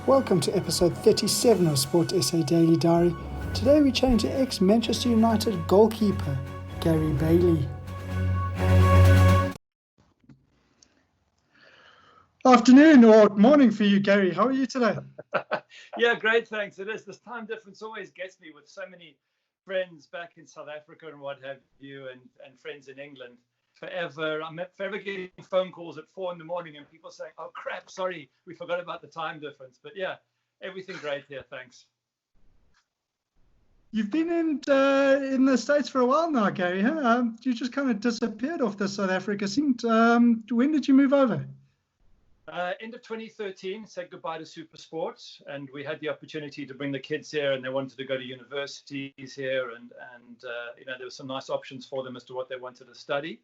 Welcome to episode 37 of Sport SA Daily Diary. Today we change to ex-Manchester United goalkeeper Gary Bailey. Afternoon or morning for you, Gary. How are you today? Yeah, great, thanks. It is. This time difference always gets me with so many friends back in South Africa and what have you, and friends in England. I'm forever getting phone calls at 4 a.m. and people saying, "Oh crap, sorry, we forgot about the time difference." But yeah, everything great here, thanks. You've been in the States for a while now, Gary. Huh? You just kind of disappeared off the South Africa scene. When did you move over? End of 2013, said goodbye to Super Sports, and we had the opportunity to bring the kids here, and they wanted to go to universities here, and there were some nice options for them as to what they wanted to study.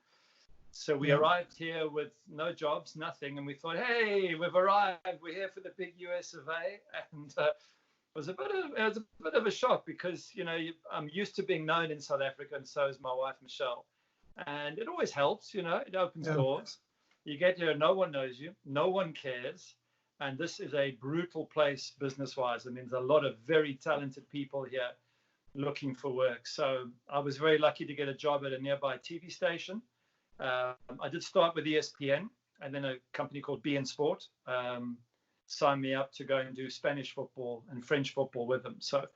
So we arrived here with no jobs, nothing, and we thought, hey, we've arrived. We're here for the big US of A, and it was a bit of a shock because I'm used to being known in South Africa, and so is my wife Michelle, and it always helps. It opens doors. You get here, no one knows you, no one cares, and this is a brutal place business-wise. I mean, there's a lot of very talented people here looking for work. So I was very lucky to get a job at a nearby TV station. I did start with ESPN, and then a company called BN Sport signed me up to go and do Spanish football and French football with them. So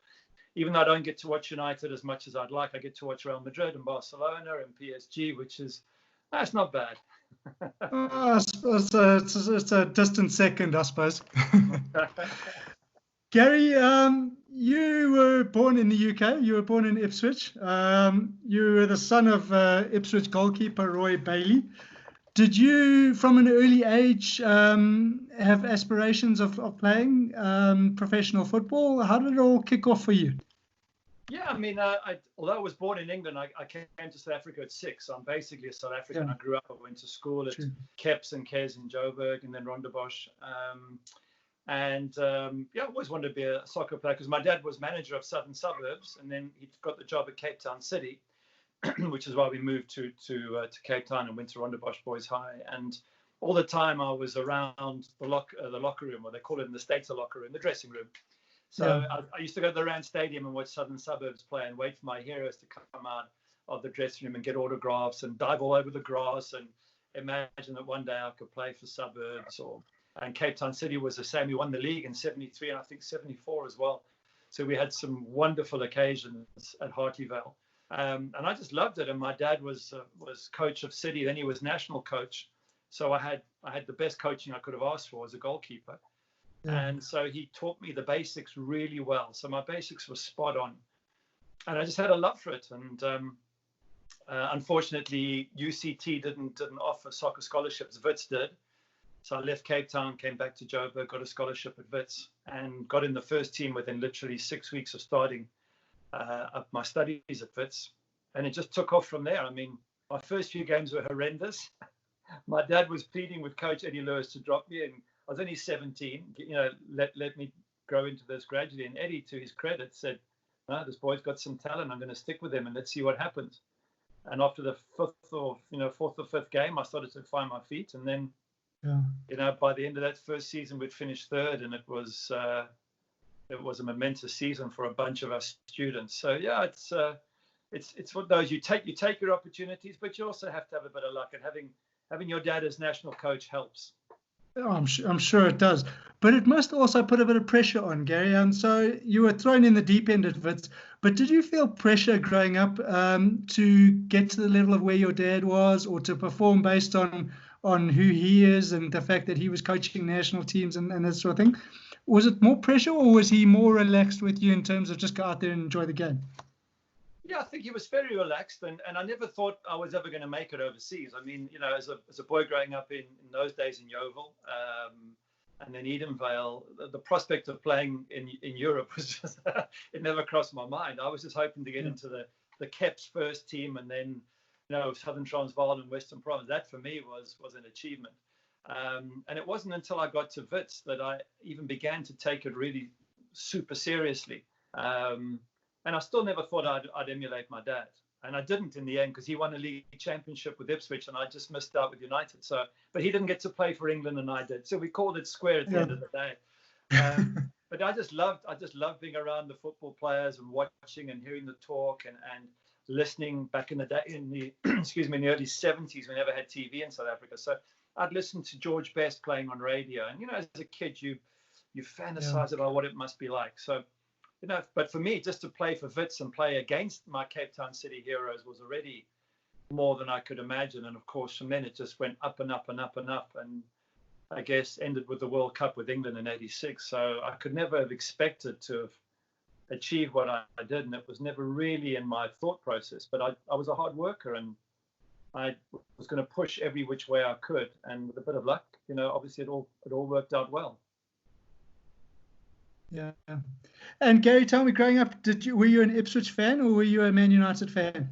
even though I don't get to watch United as much as I'd like, I get to watch Real Madrid and Barcelona and PSG, which is, that's not bad. It's a distant second, I suppose. Gary, you were born in the UK. You were born in Ipswich. You were the son of Ipswich goalkeeper Roy Bailey. Did you, from an early age, have aspirations of playing professional football? How did it all kick off for you? Yeah, I mean, although I was born in England, I came to South Africa at 6. So I'm basically a South African. Yeah. I grew up. I went to school at Keps and Kes in Joburg, and then Rondebosch. I always wanted to be a soccer player because my dad was manager of Southern Suburbs, and then he got the job at Cape Town City, which is why we moved to Cape Town and went to Rondebosch Boys High. And all the time I was around the locker room, or they call it in the States a locker room, the dressing room. So I used to go to the Rand Stadium and watch Southern Suburbs play and wait for my heroes to come out of the dressing room and get autographs and dive all over the grass and imagine that one day I could play for Suburbs. And Cape Town City was the same. We won the league in 73 and I think 74 as well. So we had some wonderful occasions at Hartleyvale. And I just loved it. And my dad was coach of City. Then he was national coach. So I had the best coaching I could have asked for as a goalkeeper. And so he taught me the basics really well. So my basics were spot on. And I just had a love for it. And unfortunately, UCT didn't offer soccer scholarships. Wits did. So I left Cape Town, came back to Joburg, got a scholarship at Wits, and got in the first team within literally 6 weeks of starting up my studies at Wits. And it just took off from there. I mean, my first few games were horrendous. My dad was pleading with Coach Eddie Lewis to drop me, and I was only 17. Let me grow into this gradually. And Eddie, to his credit, said, "No, this boy's got some talent. I'm going to stick with him, and let's see what happens." And after the fourth or fifth game, I started to find my feet, and then. By the end of that first season, we'd finished third, and it was a momentous season for a bunch of us students. So yeah, it's one of those you take your opportunities, but you also have to have a bit of luck. And having your dad as national coach helps. Oh, I'm sure it does, but it must also put a bit of pressure on, Gary. And so you were thrown in the deep end at Wits, but did you feel pressure growing up to get to the level of where your dad was, or to perform based on who he is and the fact that he was coaching national teams and that sort of thing? Was it more pressure, or was he more relaxed with you in terms of just go out there and enjoy the game? Yeah, I think he was very relaxed, and I never thought I was ever going to make it overseas. I mean, as a boy growing up in those days in Yeovil and then Edenvale, the prospect of playing in Europe was just, it never crossed my mind. I was just hoping to get into the Keps first team, and then Southern Transvaal and Western Province. That for me was an achievement. And it wasn't until I got to Wits that I even began to take it really super seriously. And I still never thought I'd emulate my dad. And I didn't in the end, because he won a league championship with Ipswich and I just missed out with United. But he didn't get to play for England and I did. So we called it square at the end of the day. But I just loved being around the football players and watching and hearing the talk and listening back in the day in the excuse me, in the early 70s. We never had TV in South Africa, so I'd listen to George Best playing on radio, and as a kid you fantasize about what it must be like. So but for me, just to play for Wits and play against my Cape Town City heroes was already more than I could imagine. And of course, from then it just went up and up and up and up, and I guess ended with the World Cup with England in '86. So I could never have expected to have achieved what I did, and it was never really in my thought process. But I was a hard worker, and I was going to push every which way I could, and with a bit of luck, obviously it all worked out well. Yeah. And Gary, tell me, growing up, were you an Ipswich fan or were you a Man United fan?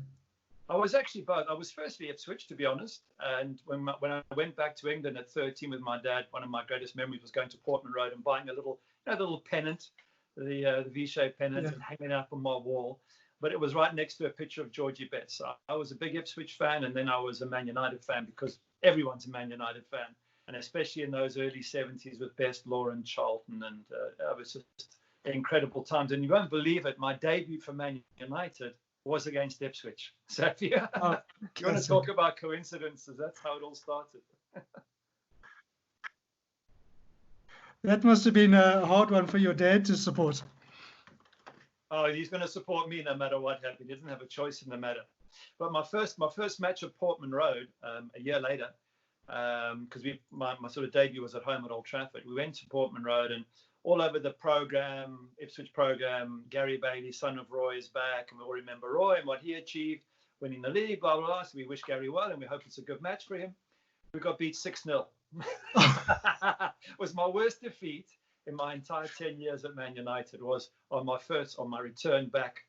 I was actually both. I was firstly Ipswich, to be honest. And when I went back to England at 13 with my dad, one of my greatest memories was going to Portman Road and buying a little pennant, the V-shaped pennant, and hanging it up on my wall. But it was right next to a picture of Georgie Betts. So I was a big Ipswich fan, and then I was a Man United fan because everyone's a Man United fan. And especially in those early 70s with Best, Lauren, Charlton, and it was just incredible times. And you won't believe it, my debut for Man United was against Ipswich. So if you want to talk about coincidences, that's how it all started. That must have been a hard one for your dad to support. Oh, he's going to support me no matter what happened. He doesn't have a choice in the matter. But my first match at Portman Road, a year later, because my sort of debut was at home at Old Trafford. We went to Portman Road, and all over the program, Ipswich program, Gary Bailey, son of Roy, is back, and we all remember Roy and what he achieved, winning the league, blah, blah, blah. So we wish Gary well, and we hope it's a good match for him. We got beat 6-0. It was my worst defeat in my entire 10 years at Man United. Was on my return back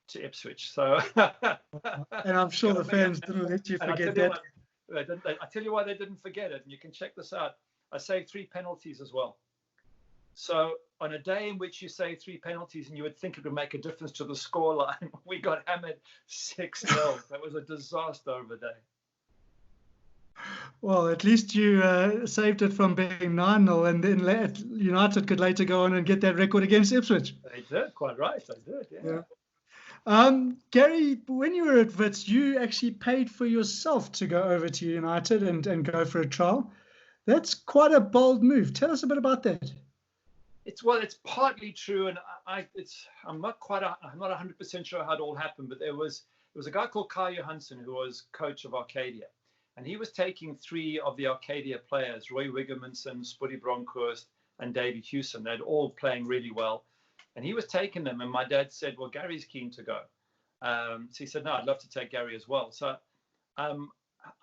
to Ipswich. So, and I'm sure the fans didn't let you forget that. I tell you why they didn't forget it, and you can check this out. I saved 3 penalties as well. So on a day in which you save 3 penalties and you would think it would make a difference to the scoreline, we got hammered 6-0. That was a disaster of a day. Well, at least you saved it from being 9-0, and then United could later go on and get that record against Ipswich. They did, quite right. They did, yeah. Gary, when you were at Wits, you actually paid for yourself to go over to United and go for a trial. That's quite a bold move. Tell us a bit about that. It's partly true, and I'm not 100% sure how it all happened, but there was a guy called Kai Johansson who was coach of Arcadia, and he was taking 3 of the Arcadia players, Roy Wigermanson, Spuddy Bronkhorst, and David Hewson. They'd all playing really well. And he was taking them, and my dad said, well, Gary's keen to go. So he said, no, I'd love to take Gary as well. So I'm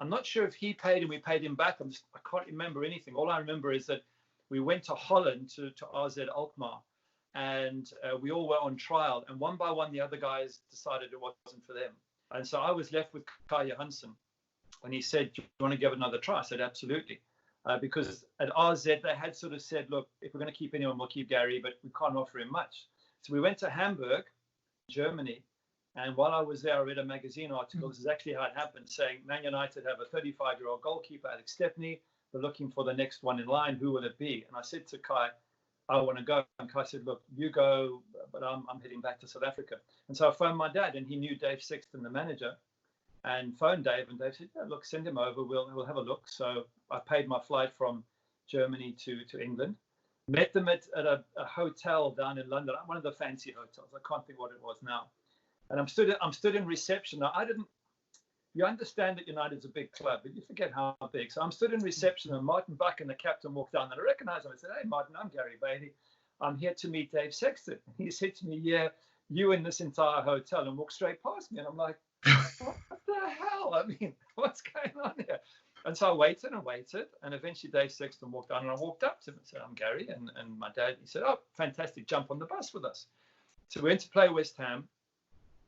not sure if he paid and we paid him back. I can't remember anything. All I remember is that we went to Holland, to RZ Alkmaar, and we all were on trial. And one by one, the other guys decided it wasn't for them. And so I was left with Kai Johansson. And he said, do you want to give it another try? I said, absolutely. Because at RZ, they had sort of said, look, if we're going to keep anyone, we'll keep Gary, but we can't offer him much. So we went to Hamburg, Germany. And while I was there, I read a magazine article. This is actually how it happened, saying Man United have a 35-year-old goalkeeper, Alex Stepney. They're looking for the next one in line. Who will it be? And I said to Kai, I want to go. And Kai said, look, you go, but I'm heading back to South Africa. And so I phoned my dad, and he knew Dave Sexton, the manager, and phoned Dave, and Dave said, yeah, look, send him over. We'll have a look. So I paid my flight from Germany to England. Met them at a hotel down in London, one of the fancy hotels. I can't think what it was now. And I'm stood in reception. Now, you understand that United's a big club, but you forget how big. So I'm stood in reception, and Martin Buck and the captain walked down, and I recognized him. I said, hey, Martin, I'm Gary Bailey. I'm here to meet Dave Sexton. And he said to me, yeah, you in this entire hotel, and walked straight past me. And I'm like, what the hell? I mean, what's going on here? And so I waited, and eventually Dave Sexton walked on, and I walked up to him and said, I'm Gary. And my dad, he said, oh, fantastic, jump on the bus with us. So we went to play West Ham,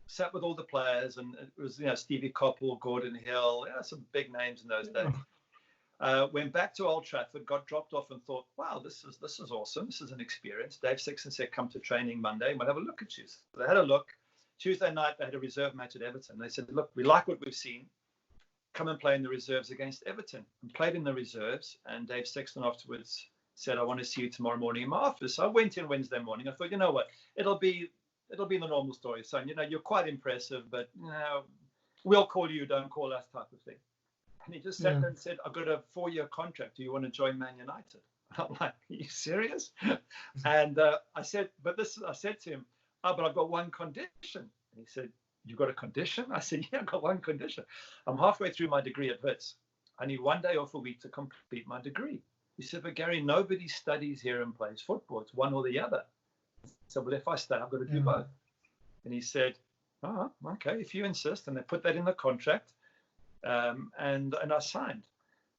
sat with all the players, and it was, Stevie Coppell, Gordon Hill, some big names in those days. Went back to Old Trafford, got dropped off, and thought, wow, this is awesome. This is an experience. Dave Sexton said, come to training Monday, and we'll have a look at you. So they had a look. Tuesday night, they had a reserve match at Everton. They said, look, we like what we've seen. Come and play in the reserves against Everton. And played in the reserves. And Dave Sexton afterwards said, I want to see you tomorrow morning in my office. So I went in Wednesday morning. I thought, you know what, it'll be the normal story, son. You know, you're quite impressive, but you know, we'll call you, don't call us type of thing. And he just sat there and said, I've got a 4-year contract. Do you want to join Man United? I'm like, are you serious? And I said to him, oh, but I've got one condition. And he said, you've got a condition? I said, yeah, I've got one condition. I'm halfway through my degree at Wits. I need 1 day off a week to complete my degree. He said, but Gary, nobody studies here and plays football. It's one or the other. So, well, if I stay, I've got to do both. And he said, oh, okay, if you insist. And they put that in the contract. And I signed.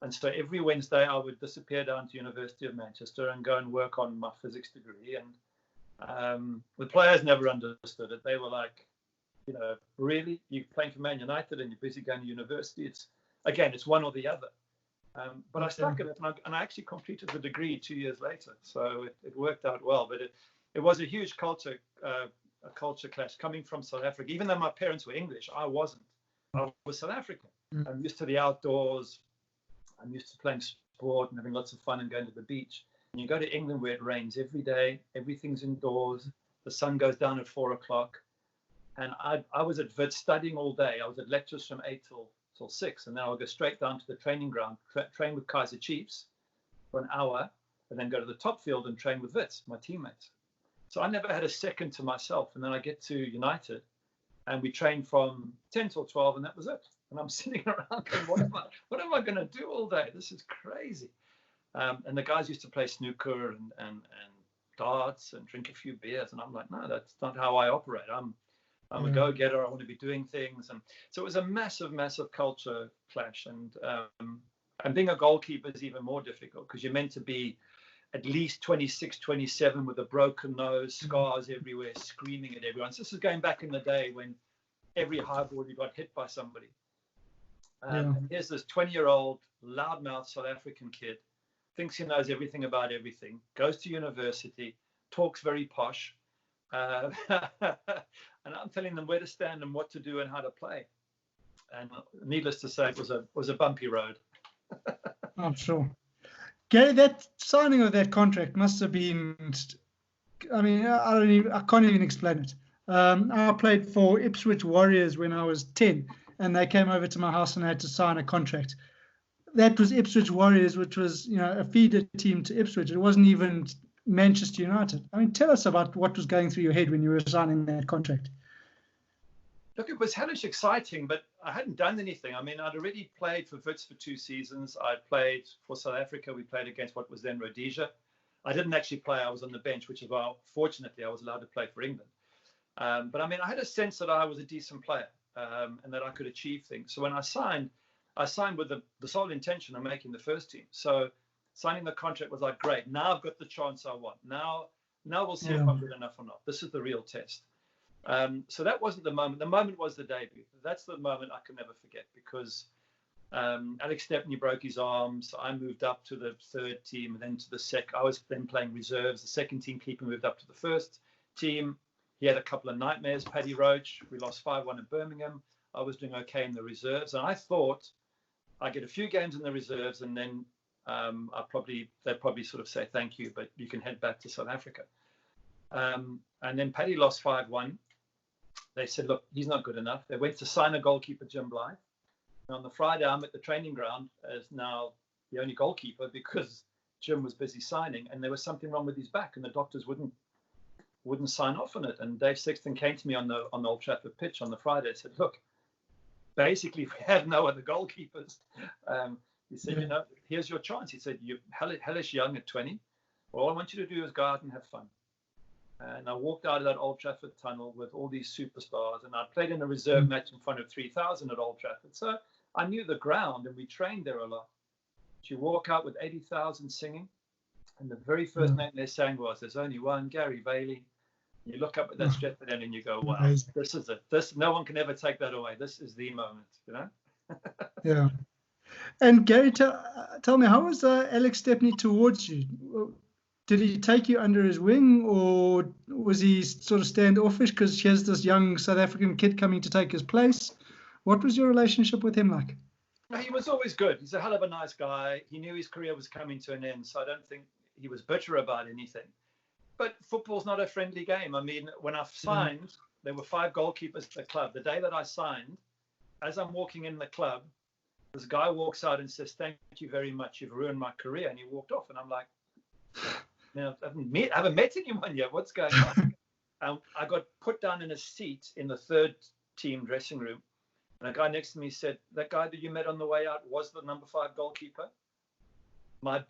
And so every Wednesday I would disappear down to University of Manchester and go and work on my physics degree. And the players never understood it. They were like, you know, really? You're playing for Man United and you're busy going to university? It's one or the other. But I stuck in it, and I actually completed the degree 2 years later. So it worked out well. But it was a huge culture clash coming from South Africa. Even though my parents were English, I wasn't. I was South African. I'm used to the outdoors. I'm used to playing sport and having lots of fun and going to the beach. And you go to England where it rains every day. Everything's indoors. The sun goes down at 4 o'clock. And I was at Wits studying all day. I was at lectures from 8 till 6. And then I'll go straight down to the training ground, train with Kaiser Chiefs for an hour, and then go to the top field and train with Wits, my teammates. So I never had a second to myself. And then I get to United, and we trained from 10 till 12, and that was it. And I'm sitting around going, what am I going to do all day? This is crazy. And the guys used to play snooker and darts and drink a few beers. And I'm like, no, that's not how I operate. I'm a go-getter. I want to be doing things. And so it was a massive, massive culture clash. And being a goalkeeper is even more difficult because you're meant to be at least 26, 27 with a broken nose, scars everywhere, screaming at everyone. So this is going back in the day when every high ball you got hit by somebody. And here's this 20-year-old loudmouth South African kid, thinks he knows everything about everything, goes to university, talks very posh. And I'm telling them where to stand and what to do and how to play. And needless to say, it was a bumpy road. I'm sure. Gary, that signing of that contract must have been, I mean, I can't even explain it. I played for Ipswich Warriors when I was 10, and they came over to my house and I had to sign a contract. That was Ipswich Warriors, which was, you know, a feeder team to Ipswich. It wasn't even Manchester United. I mean, tell us about what was going through your head when you were signing that contract. Look, it was hellish exciting, but I hadn't done anything. I mean, I'd already played for Wits for 2 seasons. I'd played for South Africa. We played against what was then Rhodesia. I didn't actually play. I was on the bench, which is why, fortunately, I was allowed to play for England. But I mean, I had a sense that I was a decent player and that I could achieve things. So when I signed with the sole intention of making the first team. So signing the contract was like, great, now I've got the chance I want. Now we'll see if I'm good enough or not. This is the real test. So that wasn't the moment. The moment was the debut. That's the moment I can never forget because Alex Stepney broke his arm. So I moved up to the third team and then to the second. I was then playing reserves. The second team keeper moved up to the first team. He had a couple of nightmares, Paddy Roach. We lost 5-1 in Birmingham. I was doing okay in the reserves. And I thought I'd get a few games in the reserves and then they'd probably sort of say thank you, but you can head back to South Africa. And then Paddy lost 5-1. They said, look, he's not good enough. They went to sign a goalkeeper, Jim Blythe. And on the Friday, I'm at the training ground as now the only goalkeeper because Jim was busy signing and there was something wrong with his back and the doctors wouldn't sign off on it. And Dave Sexton came to me on the Old Trafford pitch on the Friday and said, look, basically we have no other goalkeepers. He said, you know, here's your chance. He said, you're hellish young at 20. All I want you to do is go out and have fun. And I walked out of that Old Trafford tunnel with all these superstars. And I played in a reserve match in front of 3,000 at Old Trafford. So I knew the ground and we trained there a lot. You walk out with 80,000 singing. And the very first name they sang was, there's only one, Gary Bailey. You look up at that Stretford end and you go, wow, this is it. No one can ever take that away. This is the moment, you know? Yeah. And Gary, tell me, how was Alex Stepney towards you? Did he take you under his wing or was he sort of standoffish because here's this young South African kid coming to take his place? What was your relationship with him like? No, he was always good. He's a hell of a nice guy. He knew his career was coming to an end. So I don't think he was bitter about anything. But football's not a friendly game. I mean, when I signed, there were 5 goalkeepers at the club. The day that I signed, as I'm walking in the club, this guy walks out and says, "Thank you very much. You've ruined my career." And he walked off. And I'm like, I haven't met anyone yet. What's going on? I got put down in a seat in the 3rd team dressing room. And a guy next to me said, "That guy that you met on the way out was the number 5 goalkeeper.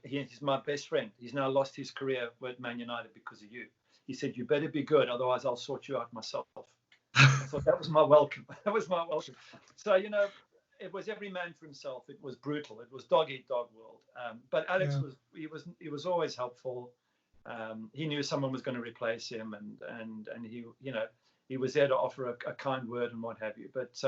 He's my best friend. He's now lost his career with Man United because of you." He said, "You better be good, otherwise I'll sort you out myself." I thought that was my welcome. That was my welcome. So, it was every man for himself. It was brutal. It was dog eat dog world. But Alex was always helpful. He knew someone was going to replace him, and he was there to offer a kind word and what have you. But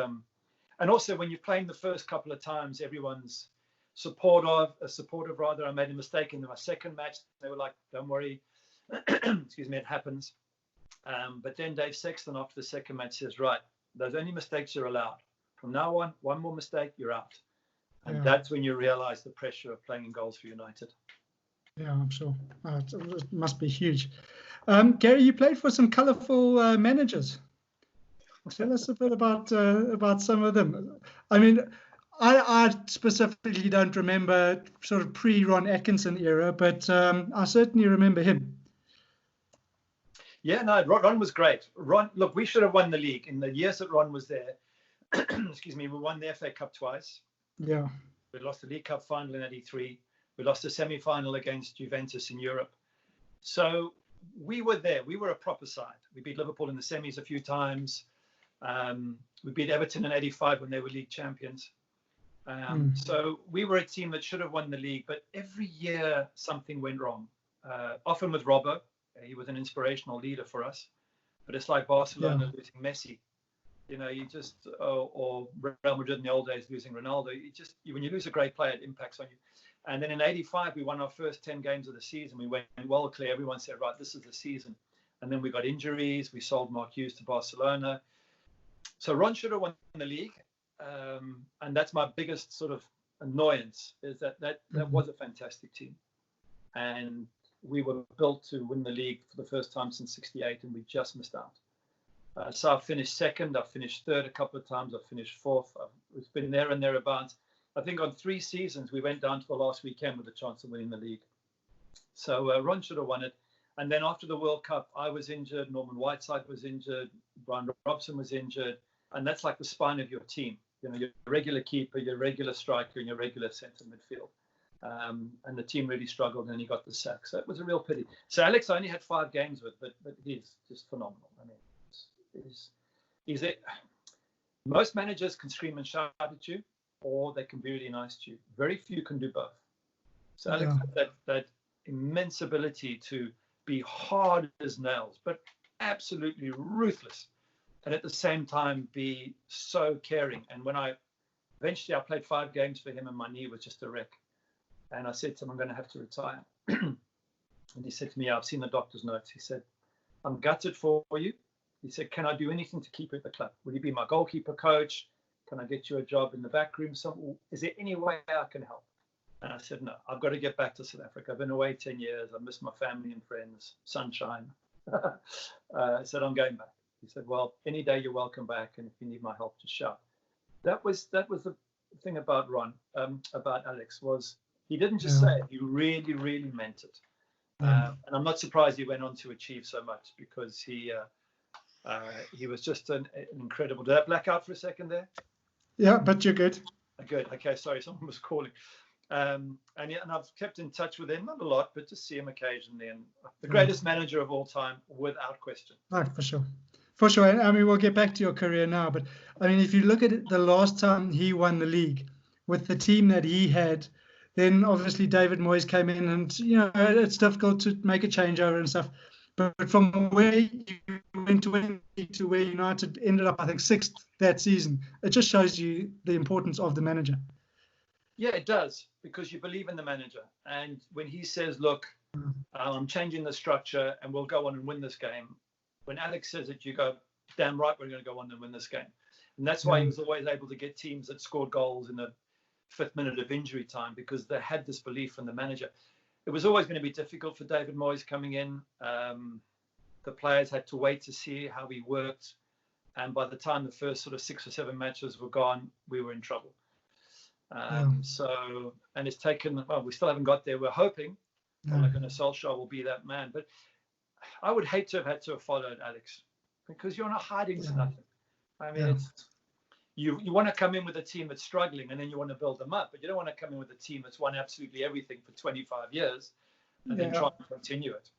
and also when you're playing the first couple of times, everyone's supportive rather. I made a mistake in my second match. They were like, "Don't worry," excuse me, it happens. But then Dave Sexton after the second match says, "Right, those only mistakes are allowed. From now on, one more mistake, you're out." And that's when you realize the pressure of playing in goals for United. Yeah, I'm sure. It must be huge. Gary, you played for some colourful managers. Tell us a bit about some of them. I mean, I specifically don't remember sort of pre-Ron Atkinson era, but I certainly remember him. Yeah, no, Ron was great. Ron, look, we should have won the league in the years that Ron was there. Excuse me, we won the FA Cup twice. Yeah. We lost the League Cup final in '83. We lost the semi-final against Juventus in Europe. So we were there. We were a proper side. We beat Liverpool in the semis a few times. We beat Everton in '85 when they were league champions. So we were a team that should have won the league, but every year something went wrong. Often with Robbo. He was an inspirational leader for us. But it's like Barcelona losing Messi. You just, or Real Madrid in the old days losing Ronaldo. When you lose a great player, it impacts on you. And then in '85, we won our first 10 games of the season. We went well clear. Everyone said, right, this is the season. And then we got injuries. We sold Mark Hughes to Barcelona. So Ron should have won the league. And that's my biggest sort of annoyance, is that was a fantastic team. And we were built to win the league for the first time since '68, and we just missed out. So I've finished second, I've finished third a couple of times, I've finished fourth. It's been there and thereabouts. I think on 3 seasons, we went down to the last weekend with a chance of winning the league. So Ron should have won it. And then after the World Cup, I was injured, Norman Whiteside was injured, Brian Robson was injured. And that's like the spine of your team. Your regular keeper, your regular striker, and your regular centre midfield. And the team really struggled, and he got the sack. So it was a real pity. So Alex, I only had 5 games with, but he's just phenomenal. I mean, most managers can scream and shout at you, or they can be really nice to you. Very few can do both. So Alex had that immense ability to be hard as nails, but absolutely ruthless, and at the same time be so caring. And when eventually I played 5 games for him, and my knee was just a wreck. And I said to him, "I'm going to have to retire." And he said to me, "I've seen the doctor's notes." He said, "I'm gutted for you." He said, "Can I do anything to keep you at the club? Will you be my goalkeeper coach? Can I get you a job in the back room? Is there any way I can help?" And I said, "No, I've got to get back to South Africa. I've been away 10 years. I miss my family and friends, sunshine." I said, "I'm going back." He said, "Well, any day you're welcome back. And if you need my help, just shout." That was the thing about Ron, about Alex, was he didn't just say it, he really, really meant it. And I'm not surprised he went on to achieve so much, because he was just an incredible. Did I black out for a second there? Yeah, but you're good. Good. Okay, sorry, someone was calling. And I've kept in touch with him, not a lot, but just see him occasionally. And the greatest manager of all time, without question. Oh, for sure. For sure. I mean, we'll get back to your career now, but I mean, if you look at it, the last time he won the league with the team that he had, then obviously David Moyes came in, and it's difficult to make a changeover and stuff. But from where you went to where United ended up, I think 6th that season, it just shows you the importance of the manager. Yeah, it does, because you believe in the manager. And when he says, "Look, I'm changing the structure and we'll go on and win this game," when Alex says it, you go, "Damn right, we're going to go on and win this game." And that's why he was always able to get teams that scored goals in the 5th minute of injury time, because they had this belief in the manager. it was always going to be difficult for David Moyes coming in. The players had to wait to see how he worked. And by the time the first sort of 6 or 7 matches were gone, we were in trouble. So, and it's taken, well, we still haven't got there. We're hoping Ole Gunnar Solskjaer will be that man. But I would hate to have had to have followed Alex, because you're not hiding to nothing. I mean, it's, you want to come in with a team that's struggling, and then you want to build them up. But you don't want to come in with a team that's won absolutely everything for 25 years and then try and continue it.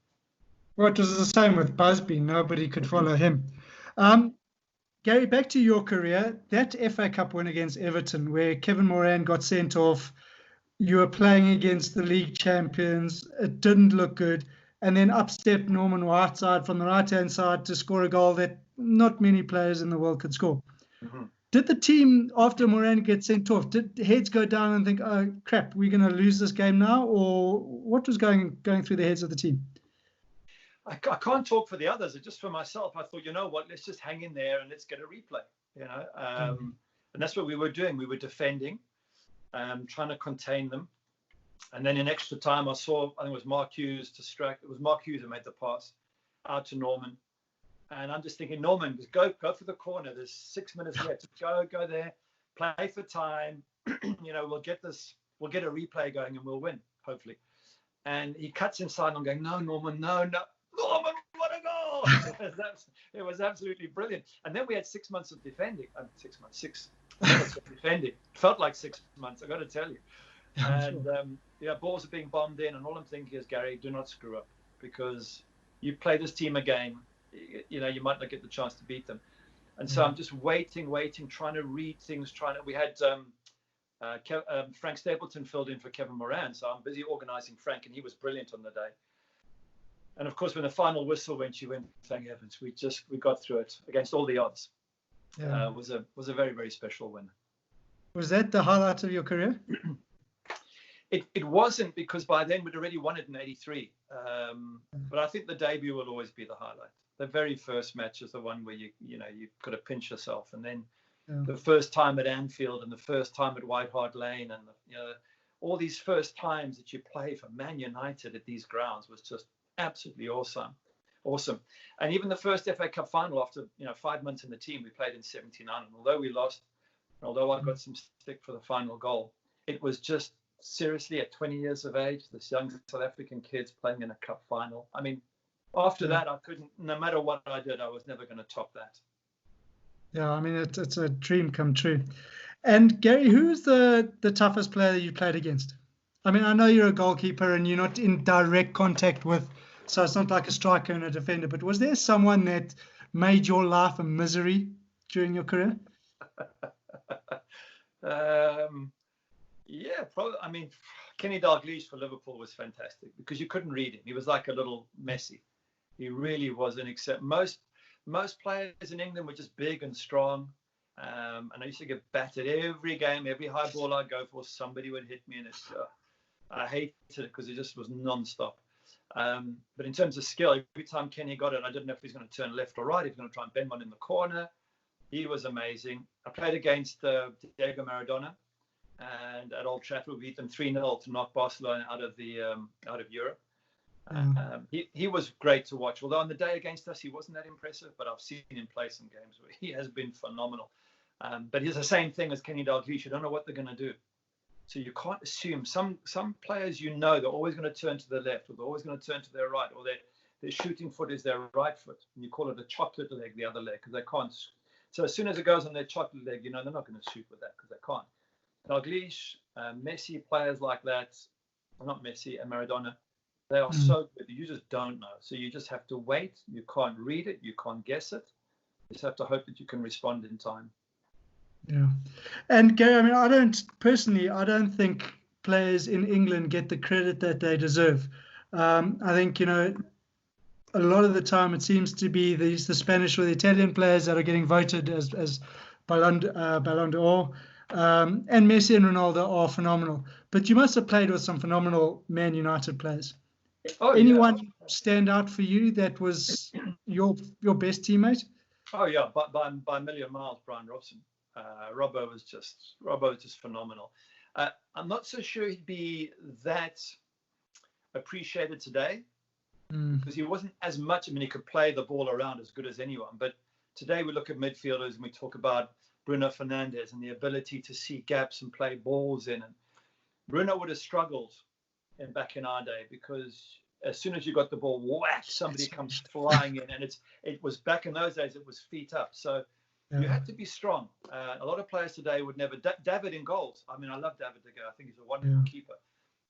Well, it was the same with Busby. Nobody could follow him. Gary, back to your career, that FA Cup win against Everton, where Kevin Moran got sent off, you were playing against the league champions, it didn't look good, and then up stepped Norman Whiteside from the right-hand side to score a goal that not many players in the world could score. Mm-hmm. Did the team, after Moran get sent off, did heads go down and think, oh, crap, we're going to lose this game now? Or what was going through the heads of the team? I can't talk for the others. Just for myself, I thought, you know what, let's just hang in there and let's get a replay. And that's what we were doing. We were defending, trying to contain them. And then in extra time, I think it was Mark Hughes to strike. It was Mark Hughes who made the pass out to Norman. And I'm just thinking, Norman, just go for the corner. There's 6 minutes left. Go there, play for time. We'll get a replay going and we'll win, hopefully. And he cuts inside and I'm going, no, Norman, no. Norman, what a goal! It was absolutely brilliant. And then we had 6 months of defending. 6 months, 6 minutes of defending. It felt like 6 months, I got to tell you. And balls are being bombed in, and all I'm thinking is, Gary, do not screw up, because you play this team a game, you might not get the chance to beat them. And so I'm just waiting, trying to read things. We had Frank Stapleton filled in for Kevin Moran, so I'm busy organising Frank, and he was brilliant on the day. And of course, when the final whistle went, you went, thank heavens, we got through it against all the odds. It was a very, very special win. Was that the highlight of your career? It wasn't, because by then we'd already won it in '83. But I think the debut will always be the highlight. The very first match is the one where you've got to pinch yourself, and then the first time at Anfield and the first time at White Hart Lane, and all these first times that you play for Man United at these grounds was just absolutely awesome. And even the first FA Cup final, after 5 months in the team, we played in '79, and although we lost, although I got some stick for the final goal, it was just, seriously, at 20 years of age, this young South African kids playing in a cup final. I mean, after that, I couldn't, no matter what I did, I was never going to top that. Yeah, I mean, it's a dream come true. And Gary, who's the toughest player that you played against? I mean, I know you're a goalkeeper and you're not in direct contact with, so it's not like a striker and a defender, but was there someone that made your life a misery during your career? Yeah, probably. I mean, Kenny Dalglish for Liverpool was fantastic, because you couldn't read him. He was like a little Messi. He really was most players in England were just big and strong. And I used to get battered every game. Every high ball I'd go for, somebody would hit me, and I hated it because it just was non-stop. But in terms of skill, every time Kenny got it, I didn't know if he was going to turn left or right. He was going to try and bend one in the corner. He was amazing. I played against Diego Maradona, and at Old Trafford we beat them 3-0 to knock Barcelona out of Europe. He was great to watch. Although on the day against us, he wasn't that impressive, but I've seen him play some games where he has been phenomenal. But he's the same thing as Kenny Dalglish. You don't know what they're going to do. So you can't assume. Some players, they're always going to turn to the left, or they're always going to turn to their right, or their shooting foot is their right foot. And you call it a chocolate leg, the other leg, because they can't. So as soon as it goes on their chocolate leg, they're not going to shoot with that because they can't. Dalglish, Messi, players like that, not Messi and Maradona, they are so good. You just don't know. So you just have to wait. You can't read it. You can't guess it. You just have to hope that you can respond in time. Yeah. And Gary, I mean, I don't think players in England get the credit that they deserve. I think, a lot of the time it seems to be the Spanish or the Italian players that are getting voted as Ballon d'Or. And Messi and Ronaldo are phenomenal. But you must have played with some phenomenal Man United players. Anyone stand out for you that was your best teammate? Oh yeah, by a million miles, Brian Robson. Robbo was just phenomenal. I'm not so sure he'd be that. appreciated today Mm. because he wasn't as much. I mean, he could play the ball around as good as anyone. But today we look at midfielders and we talk about Bruno Fernandes and the ability to see gaps and play balls in. And Bruno would have struggled back in our day because as soon as you got the ball, whack, somebody comes flying in. And it was back in those days, it was feet up. So you had to be strong. A lot of players today would never. David in goals. I mean, I love David De Gea. I think he's a wonderful keeper.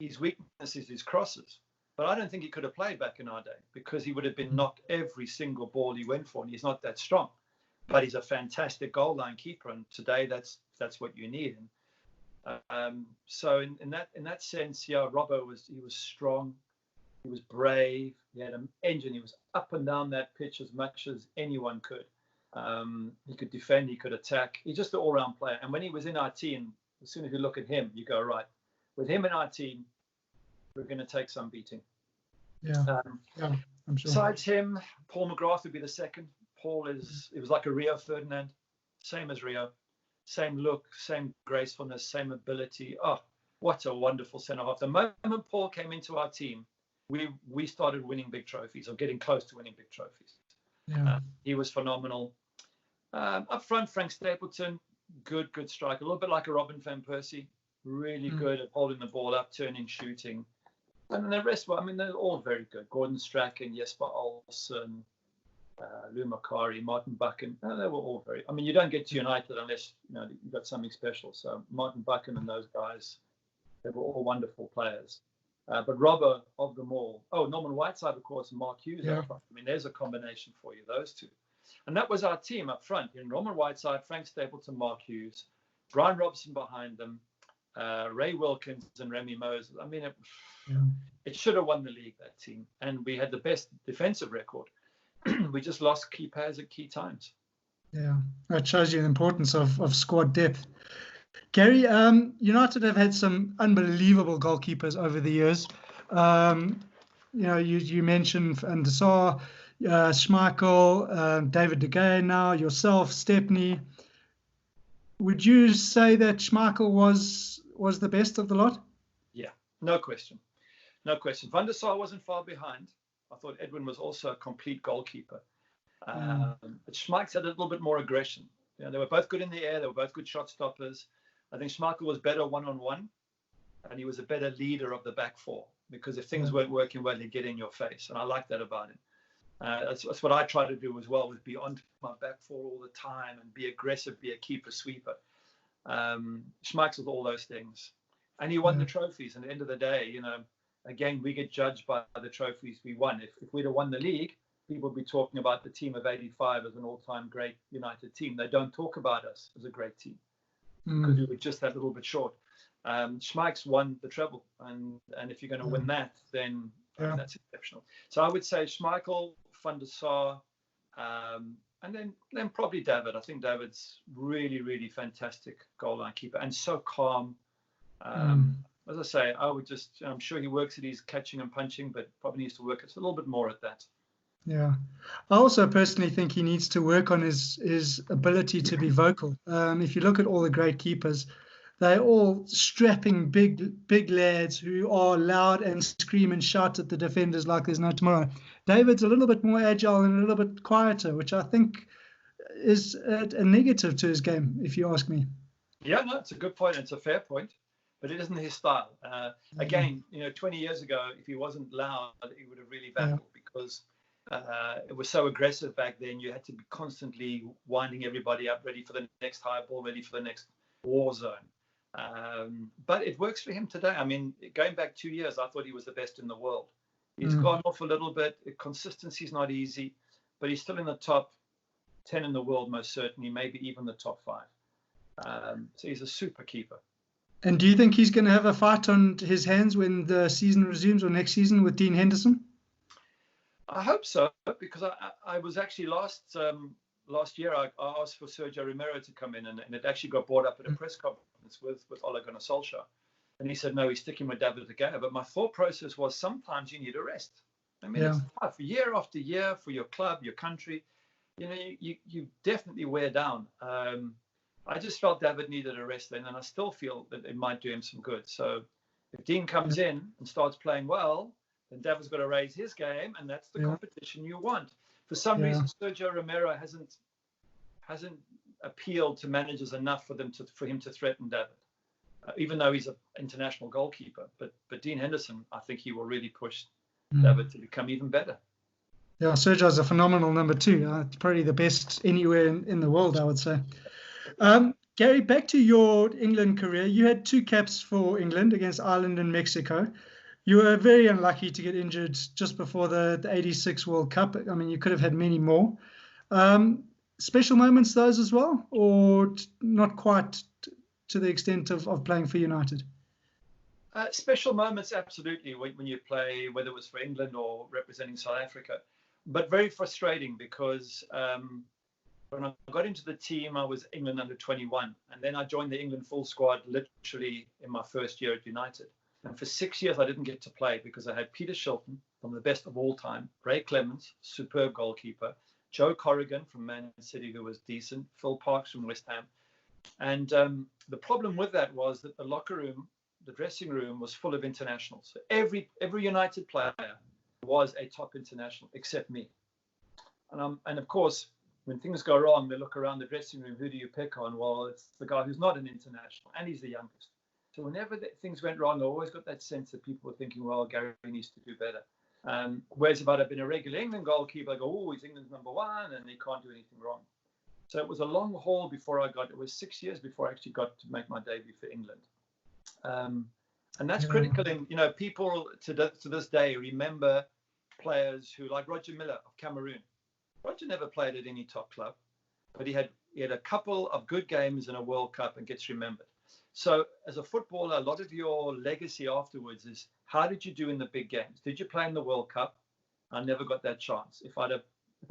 His weakness is his crosses. But I don't think he could have played back in our day because he would have been knocked every single ball he went for, and he's not that strong. But he's a fantastic goal line keeper, and today that's what you need. And so in that sense, yeah, Robbo was strong, he was brave, he had an engine, he was up and down that pitch as much as anyone could. He could defend, he could attack. He's just an all-round player. And when he was in our team, as soon as you look at him, you go, right, with him in our team, we're going to take some beating. Yeah, I'm sure. Besides him, Paul McGrath would be the second. It was like a Rio Ferdinand, same as Rio, same look, same gracefulness, same ability. Oh, what a wonderful centre-half. The moment Paul came into our team, we started winning big trophies or getting close to winning big trophies. Yeah. He was phenomenal. Up front, Frank Stapleton, good striker, a little bit like a Robin van Persie, really good at holding the ball up, turning, shooting. And then the rest, well, I mean, they're all very good. Gordon Strachan, Jesper Olsen, Lou Macari, Martin Buchan. They were all very. I mean, you don't get to United unless you've got something special. So Martin Buchan and those guys, they were all wonderful players. But Robbo of them all. Oh, Norman Whiteside, of course, and Mark Hughes up front. I mean, there's a combination for you, those two. And that was our team up front. Norman Whiteside, Frank Stapleton, Mark Hughes, Brian Robson behind them, Ray Wilkins and Remy Moses. I mean, it should have won the league, that team. And we had the best defensive record. We just lost key players at key times. Yeah, that shows you the importance of squad depth. Gary, United have had some unbelievable goalkeepers over the years. You mentioned Van der Sar, Schmeichel, David De Gea now, yourself, Stepney. Would you say that Schmeichel was the best of the lot? Yeah, no question. No question. Van der Sar wasn't far behind. I thought Edwin was also a complete goalkeeper. But Schmeichel had a little bit more aggression. They were both good in the air. They were both good shot stoppers. I think Schmeichel was better one-on-one, and he was a better leader of the back four because if things weren't working well, he'd get in your face, and I like that about him. That's what I try to do as well, was be on my back four all the time and be aggressive, be a keeper sweeper. Schmeichel's all those things, and he won the trophies. And at the end of the day, again, we get judged by the trophies we won. If we'd have won the league, people would be talking about the team of '85 as an all-time great United team. They don't talk about us as a great team because we were just that little bit short. Schmeichel won the treble, and if you're going to win that, then that's exceptional. So I would say Schmeichel, Van der Sar, and then probably David. I think David's really, really fantastic goal line keeper and so calm. As I say, I'm sure he works at his catching and punching, but probably needs to work a little bit more at that. Yeah. I also personally think he needs to work on his ability to be vocal. If you look at all the great keepers, they're all strapping big lads who are loud and scream and shout at the defenders like there's no tomorrow. David's a little bit more agile and a little bit quieter, which I think is a negative to his game, if you ask me. Yeah, no, it's a good point. It's a fair point, but it isn't his style. Again, 20 years ago, if he wasn't loud, he would have really battled because it was so aggressive back then. You had to be constantly winding everybody up, ready for the next high ball, ready for the next war zone. But it works for him today. I mean, going back 2 years, I thought he was the best in the world. He's gone off a little bit. Consistency is not easy, but he's still in the top 10 in the world, most certainly, maybe even the top 5. So he's a super keeper. And do you think he's going to have a fight on his hands when the season resumes or next season with Dean Henderson? I hope so, because I was actually last year, I asked for Sergio Romero to come in, and it actually got brought up at a press conference with Ole Gunnar Solskjaer. And he said, no, he's sticking with David De Gea. But my thought process was sometimes you need a rest. I mean, it's tough year after year for your club, your country. You definitely wear down. I just felt David needed a rest then, and I still feel that it might do him some good. So if Dean comes in and starts playing well, then David's got to raise his game, and that's the Yeah. competition you want. For some Yeah. reason, Sergio Romero hasn't appealed to managers enough for him to threaten David, even though he's an international goalkeeper. But Dean Henderson, I think he will really push David to become even better. Yeah, Sergio's a phenomenal number 2. Probably the best anywhere in the world, I would say. Gary, back to your England career. You had 2 caps for England against Ireland and Mexico. You were very unlucky to get injured just before the 86 World Cup. I mean, you could have had many more. Special moments, those as well, or not quite to the extent of playing for United? Special moments, absolutely, when you play, whether it was for England or representing South Africa. But very frustrating because when I got into the team, I was England under 21. And then I joined the England full squad literally in my first year at United. And for 6 years, I didn't get to play because I had Peter Shilton, from the best of all time, Ray Clements, superb goalkeeper, Joe Corrigan from Man City, who was decent, Phil Parkes from West Ham. And the problem with that was that the locker room, the dressing room, was full of internationals. So every United player was a top international, except me. And of course, when things go wrong, they look around the dressing room. Who do you pick on? Well, it's the guy who's not an international, and he's the youngest. So whenever things went wrong, I always got that sense that people were thinking, well, Gary needs to do better. Whereas if I'd have been a regular England goalkeeper, I go, oh, he's England's number 1, and he can't do anything wrong. So it was a long haul before it was 6 years before I actually got to make my debut for England. And that's critical. And, people to this day remember players who, like Roger Miller of Cameroon. Roger never played at any top club, but he had a couple of good games in a World Cup and gets remembered. So as a footballer, a lot of your legacy afterwards is, how did you do in the big games? Did you play in the World Cup? I never got that chance. If I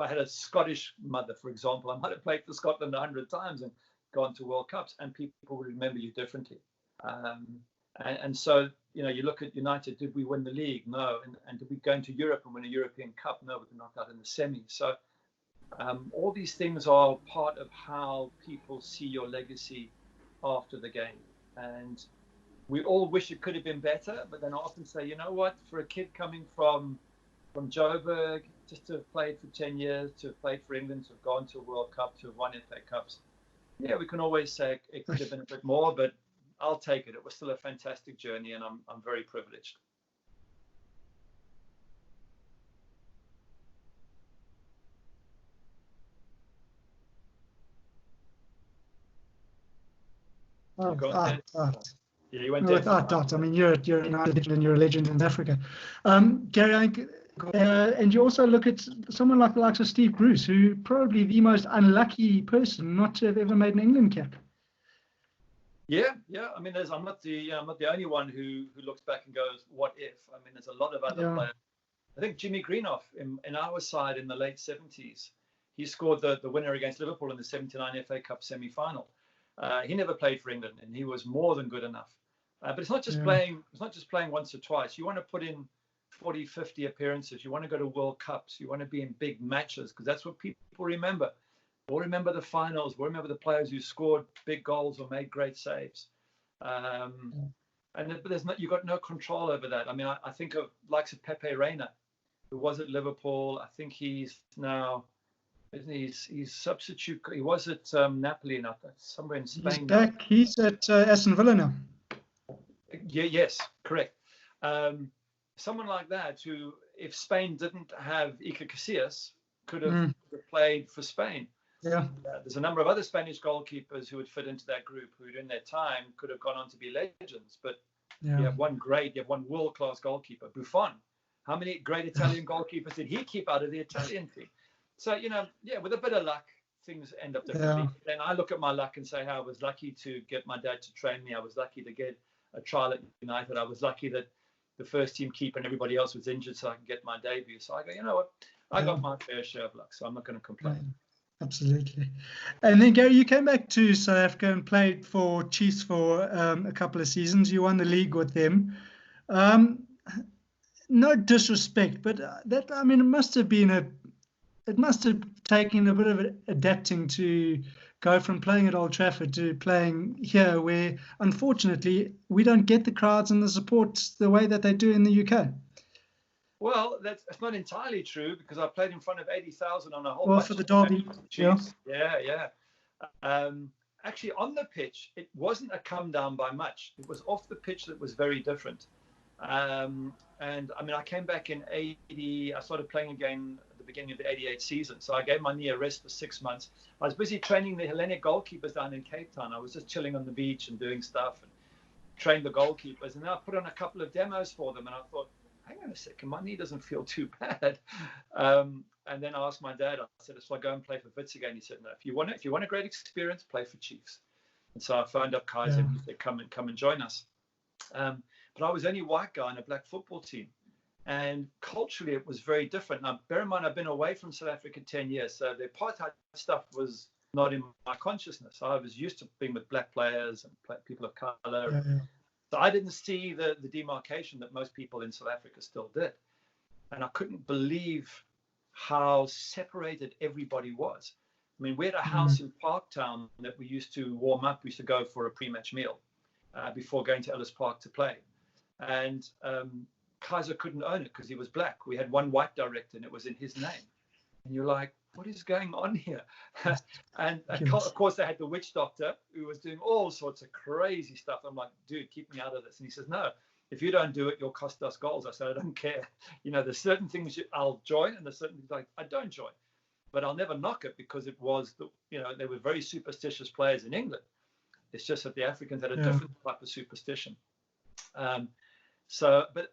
had a Scottish mother, for example, I might have played for Scotland 100 times and gone to World Cups, and people would remember you differently. And so, you look at United, did we win the league? No. And did we go into Europe and win a European Cup? No, we were knocked out in the semi. So all these things are part of how people see your legacy after the game. And we all wish it could have been better, but then I often say, you know what, for a kid coming from Joburg, just to have played for 10 years, to have played for England, to have gone to a World Cup, to have won FA Cups, yeah, we can always say it could have been a bit more, but I'll take it. It was still a fantastic journey, and I'm very privileged. Yeah, you went without doubt. I mean, you're a legend and you're a legend in Africa. Gary, and you also look at someone like the likes of Steve Bruce, who probably the most unlucky person not to have ever made an England cap. Yeah. I mean, I'm not the only one who looks back and goes, "What if?" I mean, there's a lot of other players. I think Jimmy Greenough in our side in the late 70s, he scored the winner against Liverpool in the 79 FA Cup semi-final. He never played for England, and he was more than good enough. But it's not just playing. It's not just playing once or twice. You want to put in 40, 50 appearances. You want to go to World Cups. You want to be in big matches, because that's what people remember. We'll remember the finals. We'll remember the players who scored big goals or made great saves. But you've got no control over that. I mean, I think of likes of Pepe Reina, who was at Liverpool. I think he's now, isn't he? He's substitute. He was at Napoli, not somewhere in Spain. He's back. He's at Aston Villa now. Yeah. Yes. Correct. Someone like that, who, if Spain didn't have Iker Casillas, could have played for Spain. Yeah. There's a number of other Spanish goalkeepers who would fit into that group, who in their time could have gone on to be legends. But you have one world-class goalkeeper, Buffon. How many great Italian goalkeepers did he keep out of the Italian team? So, with a bit of luck, things end up differently. Then I look at my luck and say, I was lucky to get my dad to train me. I was lucky to get a trial at United. I was lucky that the first team keeper and everybody else was injured so I could get my debut. So I go, you know what? I got my fair share of luck, so I'm not going to complain. Absolutely. And then, Gary, you came back to South Africa and played for Chiefs for a couple of seasons. You won the league with them. No disrespect, but it must have taken a bit of adapting to go from playing at Old Trafford to playing here, where unfortunately we don't get the crowds and the support the way that they do in the UK. Well, that's not entirely true because I played in front of 80,000 on a whole Well, bunch for the of derby, yeah. Chiefs. Yeah. Actually, on the pitch, it wasn't a come down by much. It was off the pitch that was very different. And I mean, I came back in 80. I started playing again at the beginning of the 88 season. So I gave my knee a rest for 6 months. I was busy training the Hellenic goalkeepers down in Cape Town. I was just chilling on the beach and doing stuff and trained the goalkeepers. And then I put on a couple of demos for them. And I thought, hang on a second, my knee doesn't feel too bad. And then I asked my dad, I said, so I go and play for Wits again? He said, no, if you want a great experience, play for Chiefs. And so I phoned up Kaiser and he said, come and join us. But I was the only white guy on a black football team. And culturally, it was very different. Now, bear in mind, I've been away from South Africa 10 years. So the apartheid stuff was not in my consciousness. I was used to being with black players and people of color. Yeah. So I didn't see the demarcation that most people in South Africa still did. And I couldn't believe how separated everybody was. I mean, we had a house in Parktown that we used to warm up. We used to go for a pre-match meal before going to Ellis Park to play. And Kaiser couldn't own it because he was black. We had one white director and it was in his name. And you're like, what is going on here? and of course, they had the witch doctor who was doing all sorts of crazy stuff. I'm like, dude, keep me out of this. And he says, no, if you don't do it, you'll cost us goals. I said, I don't care. You know, there's certain things I'll join and there's certain things I don't join. But I'll never knock it because it was, they were very superstitious players in England. It's just that the Africans had a different type of superstition. But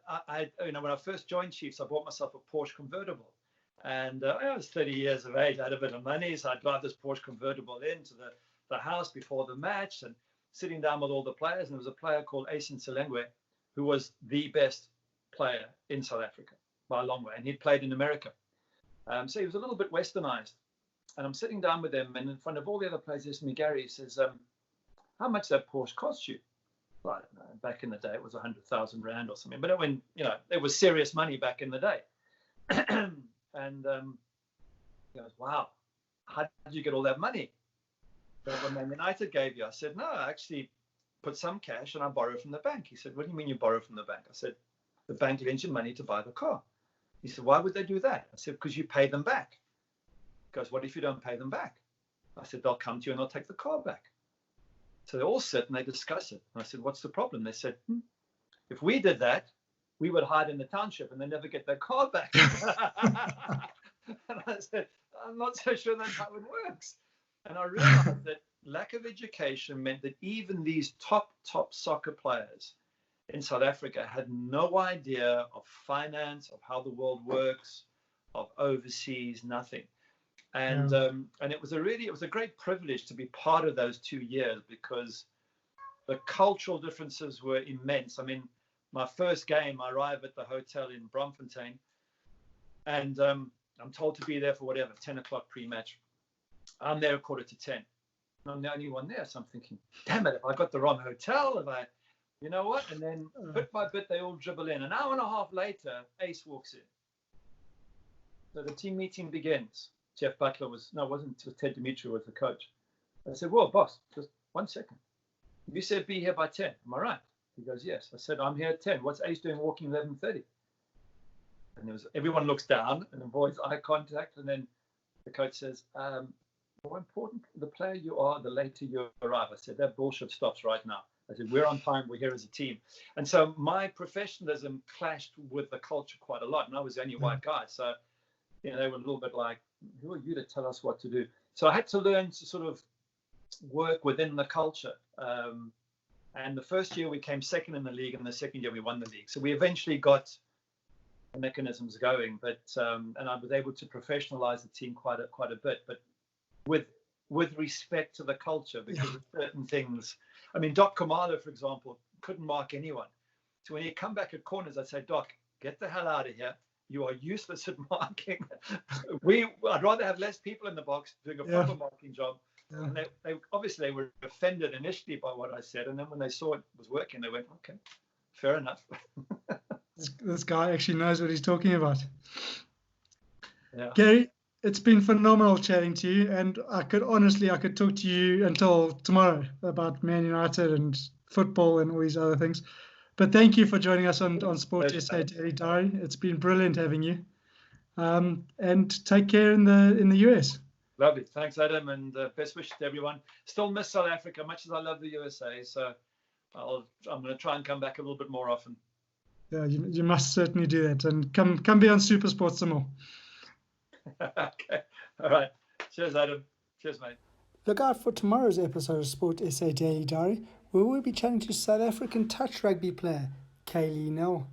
I when I first joined Chiefs, I bought myself a Porsche convertible. And I was 30 years of age. I had a bit of money, so I'd drive this Porsche convertible into the house before the match and sitting down with all the players. And there was a player called Asen Selengwe, who was the best player in South Africa by a long way. And he'd played in America. So he was a little bit westernized. And I'm sitting down with him, and in front of all the other players, he says to me, Gary, he says, how much that Porsche cost you? Well, I don't know. Back in the day, it was 100,000 Rand or something. But it was serious money back in the day. And he goes, wow, how did you get all that money that Man United gave you? I said, no, I actually put some cash and I borrowed from the bank. He said, what do you mean you borrow from the bank? I said, the bank lends you money to buy the car. He said, why would they do that? I said, because you pay them back. He goes, what if you don't pay them back? I said, they'll come to you and they'll take the car back. So they all sit and they discuss it. And I said, what's the problem? They said, if we did that, we would hide in the township and they never get their car back. And I said, I'm not so sure that's how it works. And I realized that lack of education meant that even these top soccer players in South Africa had no idea of finance, of how the world works, of overseas, nothing. And it was a great privilege to be part of those 2 years because the cultural differences were immense. I mean, my first game, I arrive at the hotel in Bromfontein, and I'm told to be there for 10 o'clock pre-match. I'm there 9:45. I'm the only one there, so I'm thinking, damn it, if I got the wrong hotel, you know what? And then bit by bit, they all dribble in. An hour and a half later, Ace walks in. So the team meeting begins. Jeff Butler wasn't Ted Dimitri was the coach. I said, well, boss, just 1 second. You said be here by 10. Am I right? He goes, yes. I said, I'm here at 10. What's Ace doing walking 11:30? And everyone looks down and avoids eye contact. And then the coach says, more important the player you are, the later you arrive. I said, that bullshit stops right now. I said, we're on time. We're here as a team. And so my professionalism clashed with the culture quite a lot. And I was the only white guy. So, they were a little bit like, who are you to tell us what to do? So I had to learn to sort of work within the culture. And the first year we came second in the league, and the second year we won the league. So we eventually got the mechanisms going, and I was able to professionalize the team quite a bit, but with respect to the culture, because of certain things. I mean, Doc Kamalo, for example, couldn't mark anyone. So when he'd come back at corners, I'd say, Doc, get the hell out of here. You are useless at marking. I'd rather have less people in the box doing a proper marking job. Yeah. And they were offended initially by what I said, and then when they saw it was working, they went, okay, fair enough. This guy actually knows what he's talking about. Yeah. Gary, it's been phenomenal chatting to you, and I could talk to you until tomorrow about Man United and football and all these other things. But thank you for joining us on Sport Pleasure. SA Daily Diary. It's been brilliant having you. And take care in the US. Lovely. Thanks, Adam, and best wishes to everyone. Still miss South Africa, much as I love the USA. So I'm going to try and come back a little bit more often. Yeah, you must certainly do that. And come be on Super Sports some more. Okay. All right. Cheers, Adam. Cheers, mate. Look out for tomorrow's episode of Sport SA Daily Diary, where we'll be chatting to South African touch rugby player Kaylee Nell.